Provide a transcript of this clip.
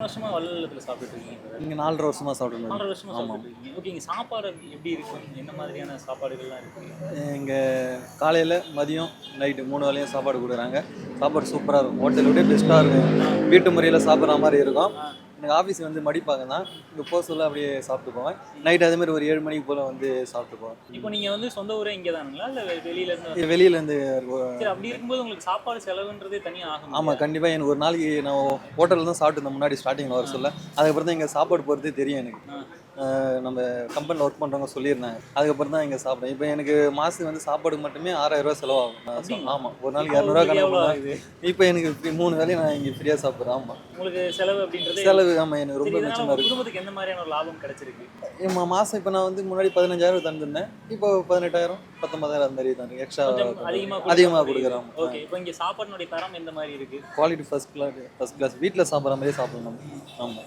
வருஷமா வள்ளலத்துல சாப்பிட்டுட்டு இருக்கீங்க. இங்கே 4.5 வருஷமாக 4 சாப்பிட்டு. வருஷமா ஆமாம். சாப்பிட்டுட்டு இருக்கீங்க. ஓகே, இங்க சாப்பாடு எப்படி இருக்கும்? என்ன மாதிரியான சாப்பாடுகள்லாம் இருக்கு? இங்கே காலையில் மதியம் நைட்டு 3 வேளையும் சாப்பாடு கொடுக்குறாங்க. சாப்பாடு சூப்பராக இருக்கும். ஹோட்டலை விட பெஸ்ட்டாக இருக்கும். வீட்டு முறையில் சாப்பிட்ற மாதிரி இருக்கும். எனக்கு ஆஃபீஸ் வந்து மடிப்பாங்க தான். இங்கே போக சொல்ல அப்படியே சாப்பிட்டு போவேன். நைட் அதேமாதிரி ஒரு 7 மணிக்கு போல் வந்து சாப்பிட்டு போவேன். இப்போ நீங்க வந்து சொந்த ஊரே இங்கே தானுங்களா இல்லை வெளியில இருந்து? வெளியிலேருந்து. சரி, அப்படி இருக்கும்போது உங்களுக்கு சாப்பாடு செலவுன்றதே தனியாக ஆகும். ஆமாம், கண்டிப்பாக. எனக்கு ஒரு நாளைக்கு நான் ஹோட்டலில் தான் சாப்பிட்டு இருந்தேன் முன்னாடி ஸ்டார்டிங்கில் வர சொல்ல. அதுக்கப்புறம் தான் இங்கே சாப்பாடு போகிறதே தெரியும் எனக்கு. நம்ம கம்பெனியில் ஒர்க் பண்ணுறவங்க சொல்லியிருந்தாங்க. அதுக்கப்புறம் தான் இங்கே சாப்பிட்டேன். இப்போ எனக்கு மாதத்துக்கு வந்து சாப்பாடுக்கு மட்டுமே 6,000 ரூபா செலவாகும். ஆமாம், ஒரு நாளைக்கு 200 கணக்கு பண்ணுவேன். இப்போ எனக்கு 3 வேலையும் நான் இங்கே ஃப்ரீயாக சாப்பிட்றேன். ஆமாம், உங்களுக்கு செலவு அப்படின்றது செலவு. ஆமாம், எனக்கு ரொம்ப மிச்சமாக இருக்குது. குடும்பத்துக்கு எந்த மாதிரியான ஒரு லாபம் கிடைச்சிருக்கு? மாதம் இப்போ நான் வந்து முன்னாடி 15,000 தந்துருந்தேன். இப்போ 18,000 19,000 அந்த மாதிரி தான் எக்ஸ்ட்ரா அதிகமாக கொடுக்குறோம். ஓகே, இப்போ இங்கே சாப்பாடுனுடைய தரம் எந்த மாதிரி இருக்கு? Quality first class. வீட்டில் சாப்பிட்ற மாதிரியே சாப்பிடணும். ஆமாம்.